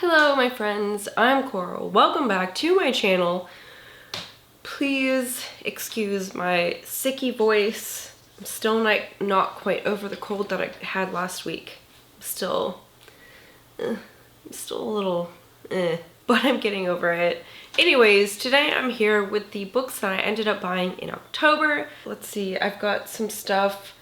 Hello my friends, I'm Coral. Welcome back to my channel. Please excuse my sicky voice. I'm still not quite over the cold that I had last week. I'm still a little but I'm getting over it. Anyways, today I'm here with the books that I ended up buying in October. Let's see, I've got some stuff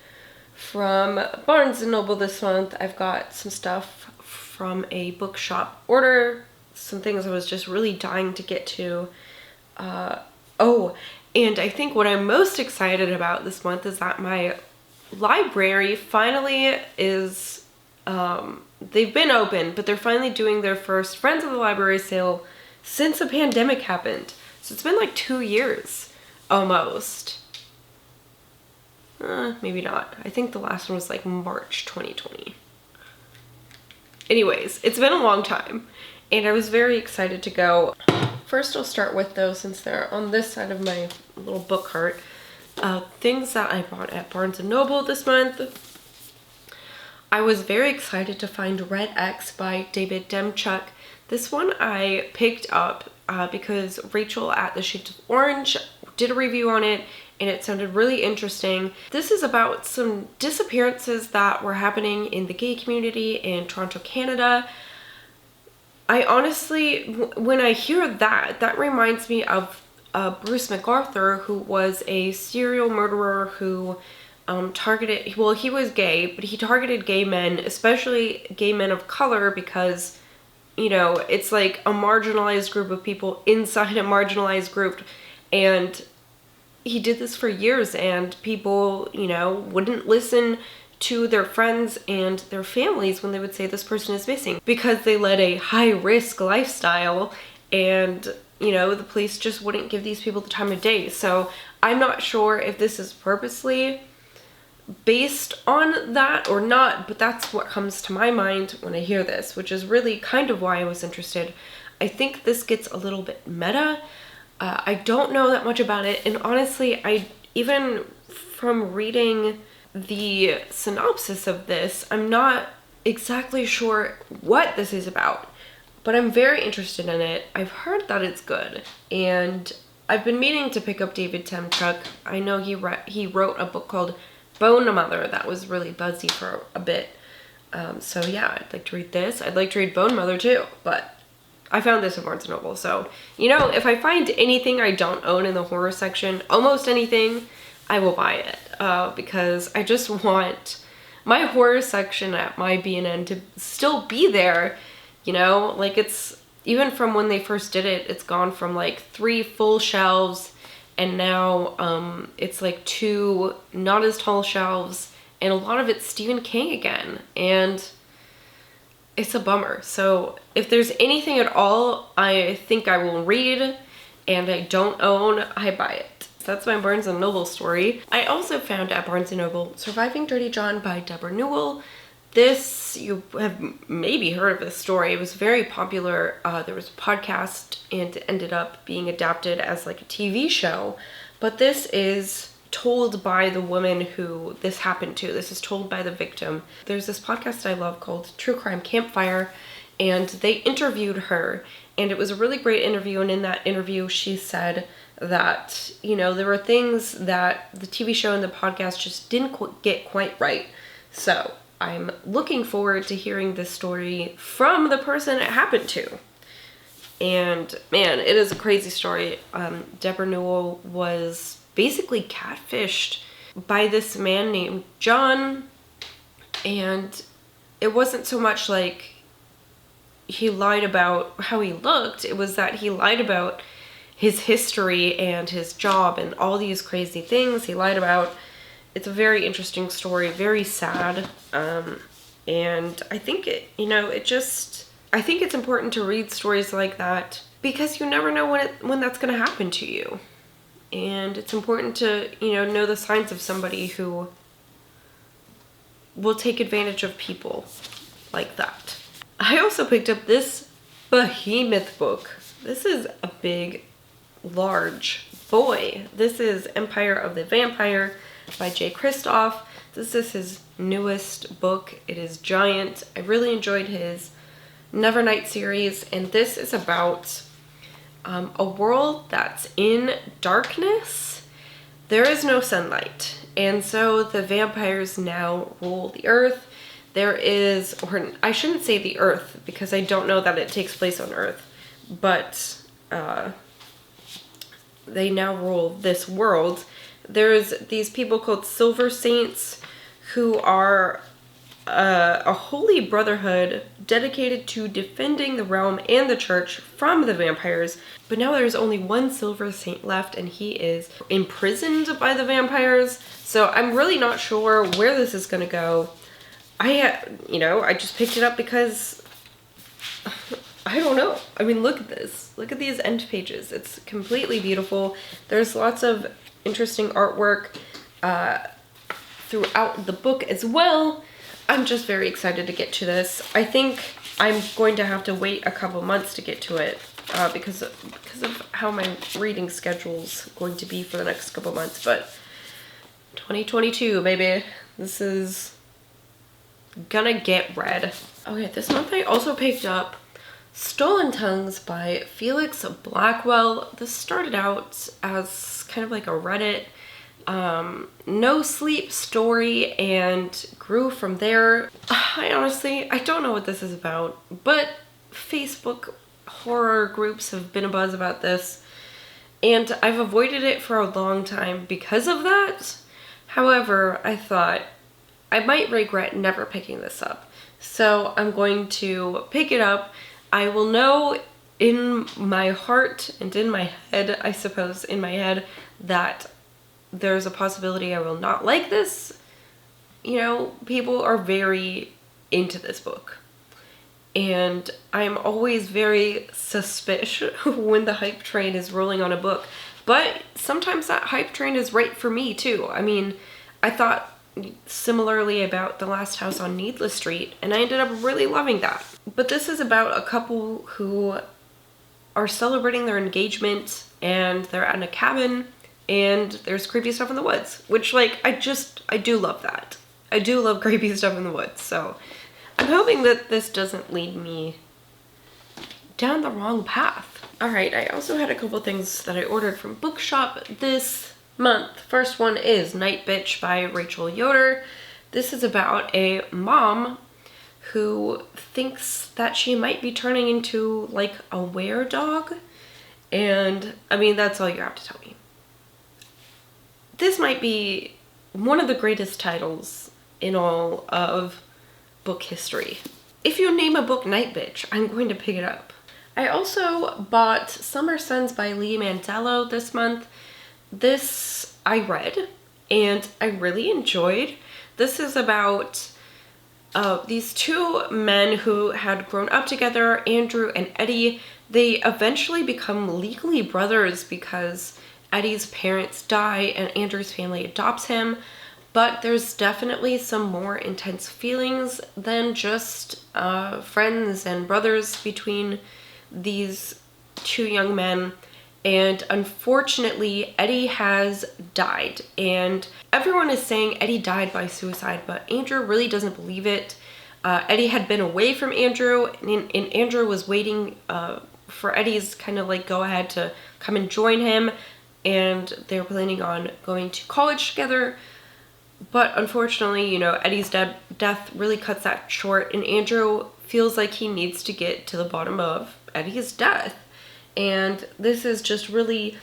from Barnes & Noble this month. I've got some stuff from a bookshop order, some things I was just really dying to get to. Oh, and I think what I'm most excited about this month is that my library finally is, they've been open, but they're finally doing their first Friends of the Library sale since the pandemic happened. So it's been like 2 years, almost. Maybe not. I think the last one was like March 2020. Anyways, it's been a long time, and I was very excited to go. First, I'll start with those, since they're on this side of my little book cart. Things that I bought at Barnes & Noble this month. I was very excited to find Red X by David Demchuk. This one I picked up because Rachel at the Shades of Orange did a review on it, and it sounded really interesting. This is about some disappearances that were happening in the gay community in Toronto, Canada. I honestly, when I hear that reminds me of Bruce McArthur, who was a serial murderer who targeted, well, he was gay, but he targeted gay men, especially gay men of color, because, you know, it's like a marginalized group of people inside a marginalized group, and he did this for years, and people, you know, wouldn't listen to their friends and their families when they would say this person is missing because they led a high-risk lifestyle, and, you know, the police just wouldn't give these people the time of day. So I'm not sure if this is purposely based on that or not, but that's what comes to my mind when I hear this, which is really kind of why I was interested. I think this gets a little bit meta. I don't know that much about it, and honestly, even from reading the synopsis of this, I'm not exactly sure what this is about, but I'm very interested in it. I've heard that it's good, and I've been meaning to pick up David Demchuk. I know he wrote a book called Bone Mother that was really buzzy for a bit. So yeah, I'd like to read this. I'd like to read Bone Mother too, but I found this at Barnes & Noble, so, you know, if I find anything I don't own in the horror section, almost anything, I will buy it, because I just want my horror section at my B&N to still be there, you know? Like, it's, even from when they first did it, it's gone from like 3 full shelves, and now it's like 2 not as tall shelves, and a lot of it's Stephen King again, and it's a bummer. So if there's anything at all I think I will read and I don't own, I buy it. That's my Barnes & Noble story. I also found at Barnes & Noble Surviving Dirty John by Deborah Newell. This, you have maybe heard of this story. It was very popular. There was a podcast, and it ended up being adapted as like a TV show. But this is told by the woman who this happened to. This is told by the victim. There's this podcast I love called True Crime Campfire, and they interviewed her, and it was a really great interview. And in that interview, she said that, you know, there were things that the TV show and the podcast just didn't get quite right. So I'm looking forward to hearing this story from the person it happened to. And man, it is a crazy story. Deborah Newell was basically catfished by this man named John, and it wasn't so much like he lied about how he looked, it was that he lied about his history and his job and all these crazy things he lied about. It's a very interesting story, very sad, and I think I think it's important to read stories like that, because you never know when that's going to happen to you. And it's important to, you know the signs of somebody who will take advantage of people like that. I also picked up this behemoth book. This is a big, large boy. This is Empire of the Vampire by Jay Kristoff. This is his newest book. It is giant. I really enjoyed his Nevernight series, and this is about a world that's in darkness. There is no sunlight, and so the vampires now rule the earth. There is, or I shouldn't say the earth, because I don't know that it takes place on Earth, but they now rule this world. There's these people called Silver Saints who are a holy brotherhood dedicated to defending the realm and the church from the vampires. But now there's only one Silver Saint left, and he is imprisoned by the vampires. So I'm really not sure where this is going to go. I just picked it up because I don't know. I mean, look at this. Look at these end pages. It's completely beautiful. There's lots of interesting artwork throughout the book as well. I'm just very excited to get to this. I think I'm going to have to wait a couple months to get to it because of how my reading schedule's going to be for the next couple months. But 2022, baby. This is gonna get read. Okay, this month I also picked up Stolen Tongues by Felix Blackwell. This started out as kind of like a Reddit no sleep story and grew from there. I don't know what this is about, but Facebook horror groups have been abuzz about this, and I've avoided it for a long time because of that. However, I thought I might regret never picking this up, so I'm going to pick it up. I will know in my heart and in my head, I suppose in my head, that there's a possibility I will not like this. You know, people are very into this book, and I'm always very suspicious when the hype train is rolling on a book, but sometimes that hype train is right for me too. I mean, I thought similarly about The Last House on Needless Street, and I ended up really loving that. But this is about a couple who are celebrating their engagement, and they're at a cabin, and there's creepy stuff in the woods, which, like, I do love that. I do love creepy stuff in the woods, so I'm hoping that this doesn't lead me down the wrong path. Alright, I also had a couple things that I ordered from Bookshop this month. First one is Night Bitch by Rachel Yoder. This is about a mom who thinks that she might be turning into like a were-dog, and I mean, that's all you have to tell me. This might be one of the greatest titles in all of book history. If you name a book Night Bitch, I'm going to pick it up. I also bought Summer Suns by Lee Manzello this month. This I read and I really enjoyed. This is about these two men who had grown up together, Andrew and Eddie. They eventually become legally brothers because Eddie's parents die and Andrew's family adopts him. But there's definitely some more intense feelings than just friends and brothers between these two young men. And unfortunately, Eddie has died. And everyone is saying Eddie died by suicide, but Andrew really doesn't believe it. Eddie had been away from Andrew, and Andrew was waiting for Eddie's kind of like go ahead to come and join him. And they were planning on going to college together. But unfortunately, you know, Eddie's death really cuts that short, and Andrew feels like he needs to get to the bottom of Eddie's death. And this is just really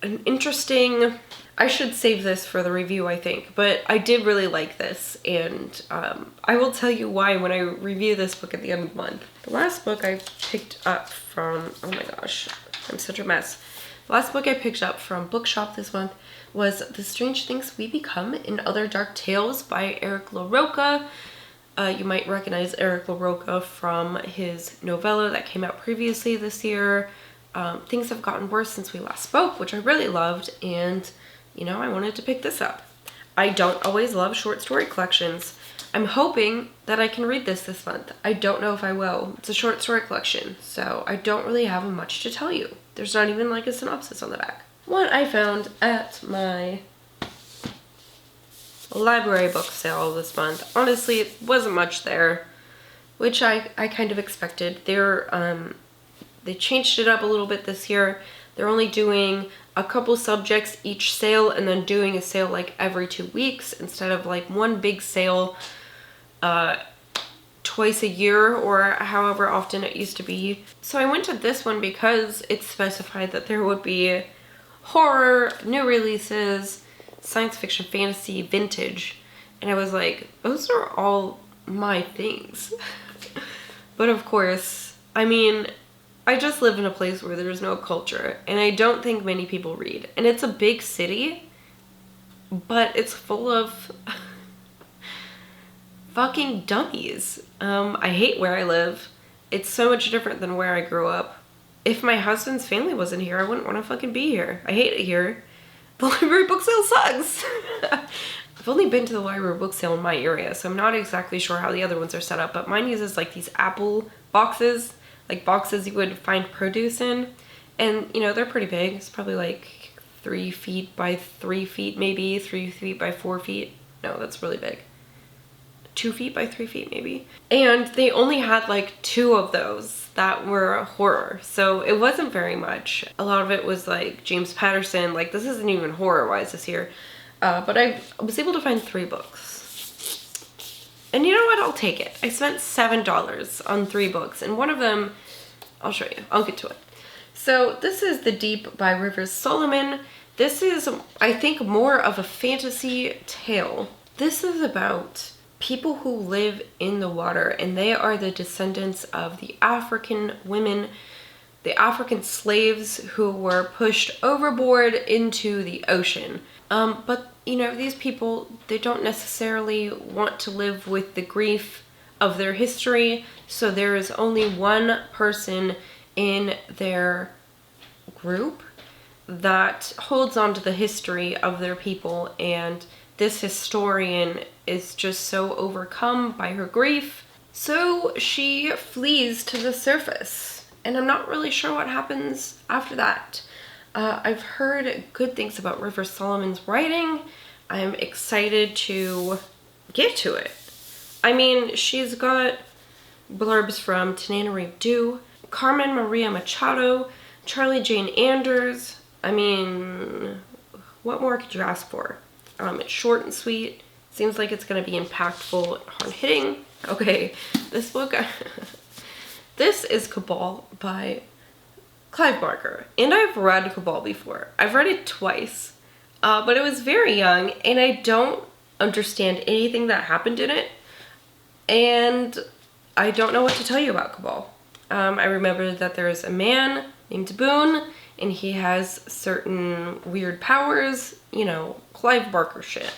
an interesting, I should save this for the review, I think, but I did really like this, and I will tell you why when I review this book at the end of the month. The last book I picked up from, oh my gosh, I'm such a mess. The last book I picked up from Bookshop this month was The Strange Things We Become in Other Dark Tales by Eric LaRocca. You might recognize Eric LaRocca from his novella that came out previously this year. Things Have Gotten Worse Since We Last Spoke, which I really loved, and, you know, I wanted to pick this up. I don't always love short story collections. I'm hoping that I can read this month. I don't know if I will. It's a short story collection, so I don't really have much to tell you. There's not even like a synopsis on the back. One I found at my library book sale this month. Honestly, it wasn't much there. which I kind of expected. They changed it up a little bit this year. They're only doing a couple subjects each sale and then doing a sale like every 2 weeks instead of like one big sale twice a year or however often it used to be. So I went to this one because it specified that there would be horror, new releases, science fiction, fantasy, vintage. And I was like, those are all my things. But of course, I mean, I just live in a place where there's no culture, and I don't think many people read. And it's a big city, but it's full of fucking dummies. I hate where I live. It's so much different than where I grew up. If my husband's family wasn't here, I wouldn't want to fucking be here. I hate it here. The library book sale sucks. I've only been to the library book sale in my area, so I'm not exactly sure how the other ones are set up, but mine uses like these apple boxes, like boxes you would find produce in. And, you know, they're pretty big. It's probably like 3 feet by 3 feet, maybe 3 feet by 4 feet. No, that's really big. 2 feet by 3 feet, maybe. And they only had like 2 of those that were horror. So it wasn't very much. A lot of it was like James Patterson. Like, this isn't even horror-wise this year. But I was able to find 3 books. And you know what? I'll take it. I spent $7 on 3 books. And one of them, I'll show you. I'll get to it. So this is The Deep by Rivers Solomon. This is, I think, more of a fantasy tale. This is about people who live in the water, and they are the descendants of the African women, the African slaves who were pushed overboard into the ocean. But, you know, these people, they don't necessarily want to live with the grief of their history, so there is only one person in their group that holds on to the history of their people, and this historian is just so overcome by her grief, so she flees to the surface. And I'm not really sure what happens after that. I've heard good things about Rivers Solomon's writing. I'm excited to get to it. I mean, she's got blurbs from Tananarive Due, Carmen Maria Machado, Charlie Jane Anders. I mean, what more could you ask for? It's short and sweet. Seems like it's going to be impactful and hard-hitting. Okay, this book, this is Cabal by Clive Barker. And I've read Cabal before. I've read it twice, but it was very young, and I don't understand anything that happened in it. And I don't know what to tell you about Cabal. I remember that there's a man named Boone, and he has certain weird powers, you know, Clive Barker shit.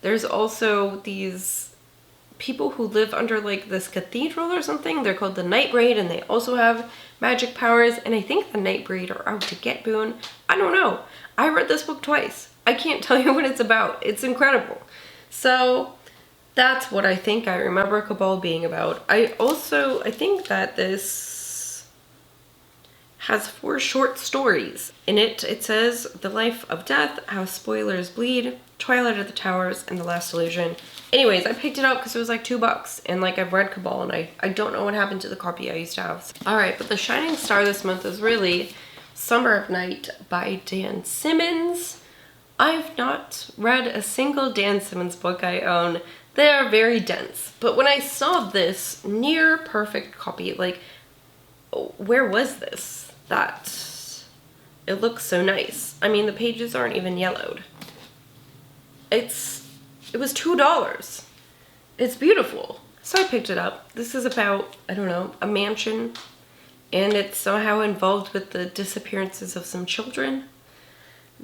There's also these people who live under like this cathedral or something. They're called the Nightbraid, and they also have magic powers, and I think the Nightbraid are out to get Boone. I don't know. I read this book twice. I can't tell you what it's about. It's incredible. So that's what I think I remember Cabal being about. I think that this has 4 short stories. In it, it says The Life of Death, How Spoilers Bleed, Twilight of the Towers, and The Last Illusion. Anyways, I picked it up because it was like $2, and like I've read Cabal, and I don't know what happened to the copy I used to have. Alright, but the shining star this month is really Summer of Night by Dan Simmons. I've not read a single Dan Simmons book I own. They are very dense. But when I saw this near perfect copy, like, where was this? It looks so nice. I mean, the pages aren't even yellowed. It was $2. It's beautiful. So I picked it up. This is about, I don't know, a mansion, and it's somehow involved with the disappearances of some children.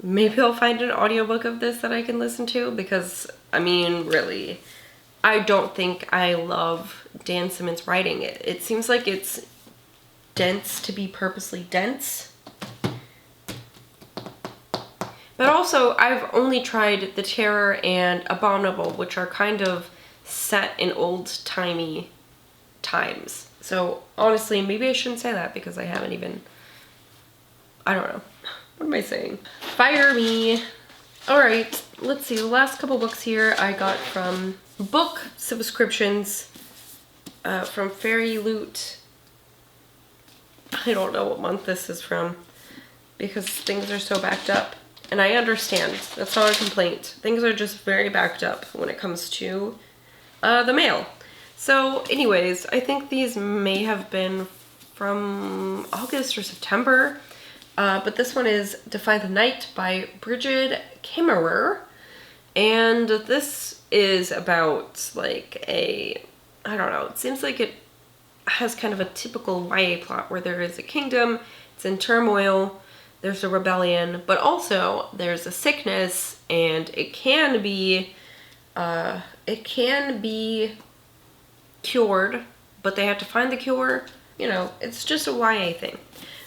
Maybe I'll find an audiobook of this that I can listen to, because, I mean, really, I don't think I love Dan Simmons writing it. It seems like it's dense to be purposely dense. But also, I've only tried The Terror and Abominable, which are kind of set in old-timey times. So, honestly, maybe I shouldn't say that because I haven't even... I don't know. What am I saying? Fire me! Alright, let's see. The last couple books here I got from book subscriptions. from Fairy Loot. I don't know what month this is from because things are so backed up. And I understand. That's not a complaint. Things are just very backed up when it comes to the mail. So anyways, I think these may have been from August or September. But this one is Defy the Night by Bridget Kimmerer. And this is about like I don't know, it seems like it has kind of a typical YA plot where there is a kingdom, it's in turmoil, there's a rebellion, but also there's a sickness, and it can be cured, but they have to find the cure. You know, it's just a YA thing.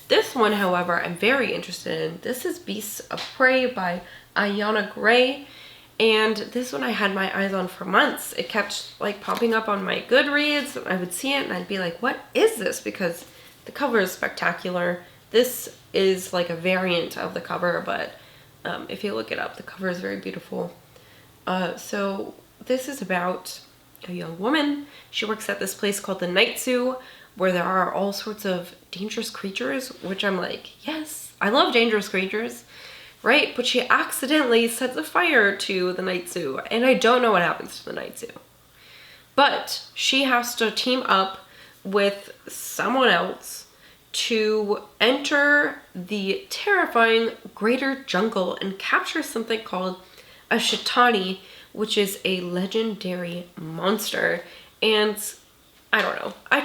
This one, however, I'm very interested in. This is Beasts of Prey by Ayana Gray. And this one I had my eyes on for months. It kept like popping up on my Goodreads. I would see it and I'd be like, what is this? Because the cover is spectacular. This is like a variant of the cover, but if you look it up, the cover is very beautiful. So this is about a young woman. She works at this place called the Night Zoo, where there are all sorts of dangerous creatures, which I'm like, yes, I love dangerous creatures. Right, but she accidentally sets a fire to the Night Zoo, and I don't know what happens to the Night Zoo. But she has to team up with someone else to enter the terrifying greater jungle and capture something called a Shitani, which is a legendary monster. And I don't know, I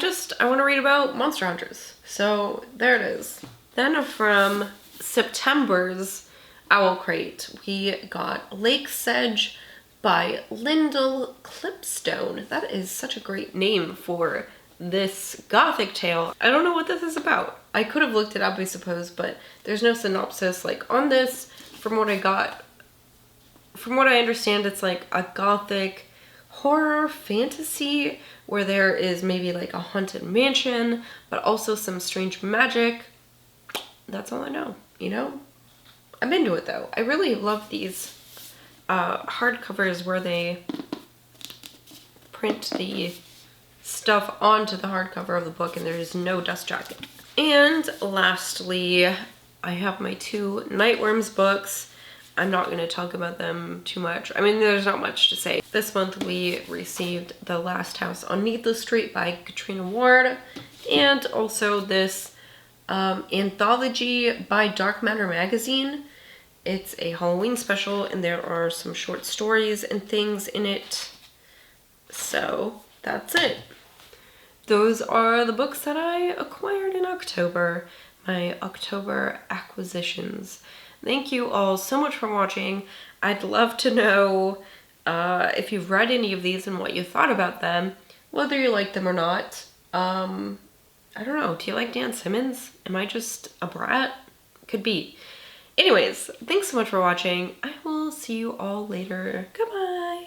want to read about monster hunters. So there it is. Then from September's Owl Crate, we got Lake Sedge by Lyndall Clipstone. That is such a great name for this gothic tale. I don't know what this is about. I could have looked it up, I suppose, but there's no synopsis like on this. From what I understand, it's like a gothic horror fantasy where there is maybe like a haunted mansion, but also some strange magic. That's all I know, you know? I'm into it though. I really love these hardcovers where they print the stuff onto the hardcover of the book and there's no dust jacket. And lastly, I have my 2 Nightworms books. I'm not going to talk about them too much. I mean, there's not much to say. This month we received The Last House on Needless Street by Katrina Ward, and also this anthology by Dark Matter magazine. It's a Halloween special and there are some short stories and things in it. So that's it. Those are the books that I acquired in October, my October acquisitions. Thank you all so much for watching. I'd love to know if you've read any of these and what you thought about them, whether you like them or not. I don't know, do you like Dan Simmons? Am I just a brat? Could be. Anyways, thanks so much for watching. I will see you all later. Goodbye.